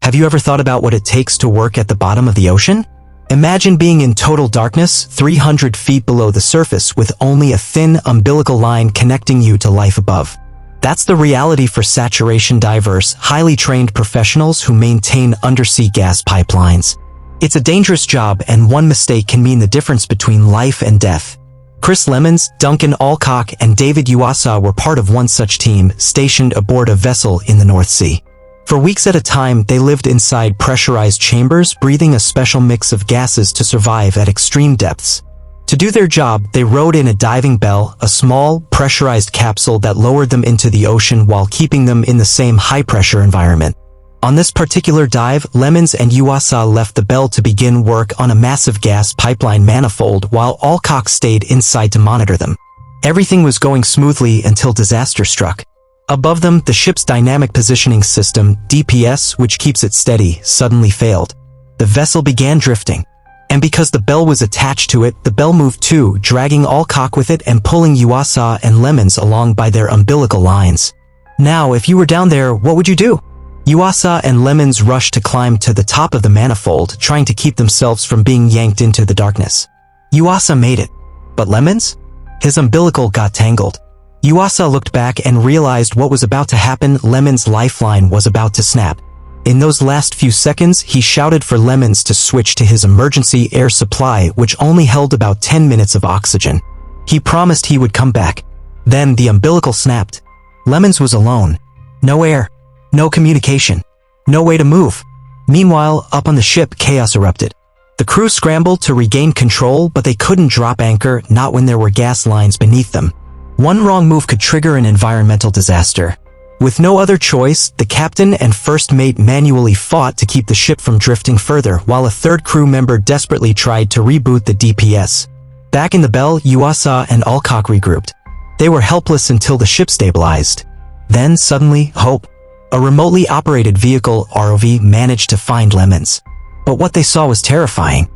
Have you ever thought about what it takes to work at the bottom of the ocean? Imagine being in total darkness, 300 feet below the surface with only a thin umbilical line connecting you to life above. That's the reality for saturation divers, highly trained professionals who maintain undersea gas pipelines. It's a dangerous job, and one mistake can mean the difference between life and death. Chris Lemons, Duncan Alcock, and David Uasa were part of one such team stationed aboard a vessel in the North Sea. For weeks at a time, they lived inside pressurized chambers, breathing a special mix of gases to survive at extreme depths. To do their job, they rode in a diving bell, a small, pressurized capsule that lowered them into the ocean while keeping them in the same high-pressure environment. On this particular dive, Lemons and Uasa left the bell to begin work on a massive gas pipeline manifold while Alcock stayed inside to monitor them. Everything was going smoothly until disaster struck. Above them, the ship's dynamic positioning system, DPS, which keeps it steady, suddenly failed. The vessel began drifting. And because the bell was attached to it, the bell moved too, dragging Alcock with it and pulling Uasa and Lemons along by their umbilical lines. Now, if you were down there, what would you do? Uasa and Lemons rushed to climb to the top of the manifold, trying to keep themselves from being yanked into the darkness. Uasa made it. But Lemons? His umbilical got tangled. Uasa looked back and realized what was about to happen. Lemons' lifeline was about to snap. In those last few seconds, he shouted for Lemons to switch to his emergency air supply, which only held about 10 minutes of oxygen. He promised he would come back. Then the umbilical snapped. Lemons was alone. No air. No communication. No way to move. Meanwhile, up on the ship, chaos erupted. The crew scrambled to regain control, but they couldn't drop anchor, not when there were gas lines beneath them. One wrong move could trigger an environmental disaster. With no other choice, the captain and first mate manually fought to keep the ship from drifting further, while a third crew member desperately tried to reboot the DPS. Back in the bell, Uasa and Alcock regrouped. They were helpless until the ship stabilized. Then, suddenly, hope. A remotely operated vehicle, ROV, managed to find Lemons. But what they saw was terrifying.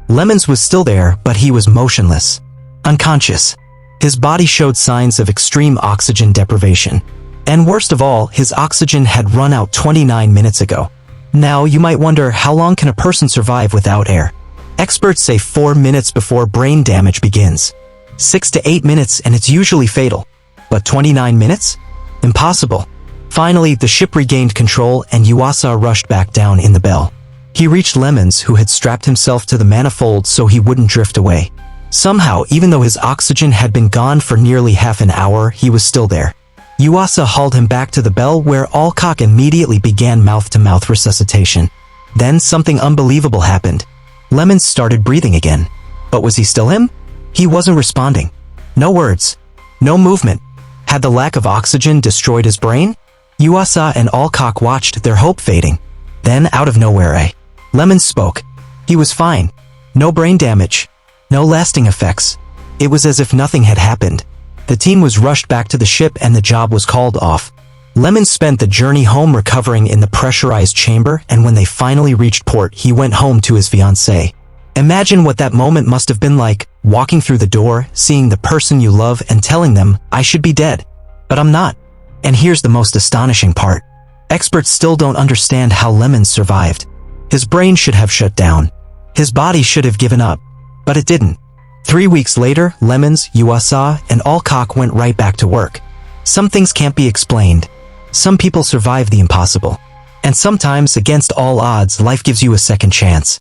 Lemons was still there, but he was motionless. Unconscious. His body showed signs of extreme oxygen deprivation. And worst of all, his oxygen had run out 29 minutes ago. Now, you might wonder, how long can a person survive without air? Experts say 4 minutes before brain damage begins. 6 to 8 minutes, and it's usually fatal. But 29 minutes? Impossible. Finally, the ship regained control, and Uasa rushed back down in the bell. He reached Lemons, who had strapped himself to the manifold so he wouldn't drift away. Somehow, even though his oxygen had been gone for nearly half an hour, he was still there. Uasa hauled him back to the bell, where Alcock immediately began mouth-to-mouth resuscitation. Then something unbelievable happened. Lemons started breathing again. But was he still him? He wasn't responding. No words. No movement. Had the lack of oxygen destroyed his brain? Uasa and Alcock watched, their hope fading. Then, out of nowhere, Lemons spoke. He was fine. No brain damage. No lasting effects. It was as if nothing had happened. The team was rushed back to the ship and the job was called off. Lemons spent the journey home recovering in the pressurized chamber, and when they finally reached port, he went home to his fiancée. Imagine what that moment must have been like, walking through the door, seeing the person you love and telling them, "I should be dead. But I'm not." And here's the most astonishing part. Experts still don't understand how Lemons survived. His brain should have shut down. His body should have given up. But it didn't. 3 weeks later, Lemons, Uasa, and Alcock went right back to work. Some things can't be explained. Some people survive the impossible. And sometimes, against all odds, life gives you a second chance.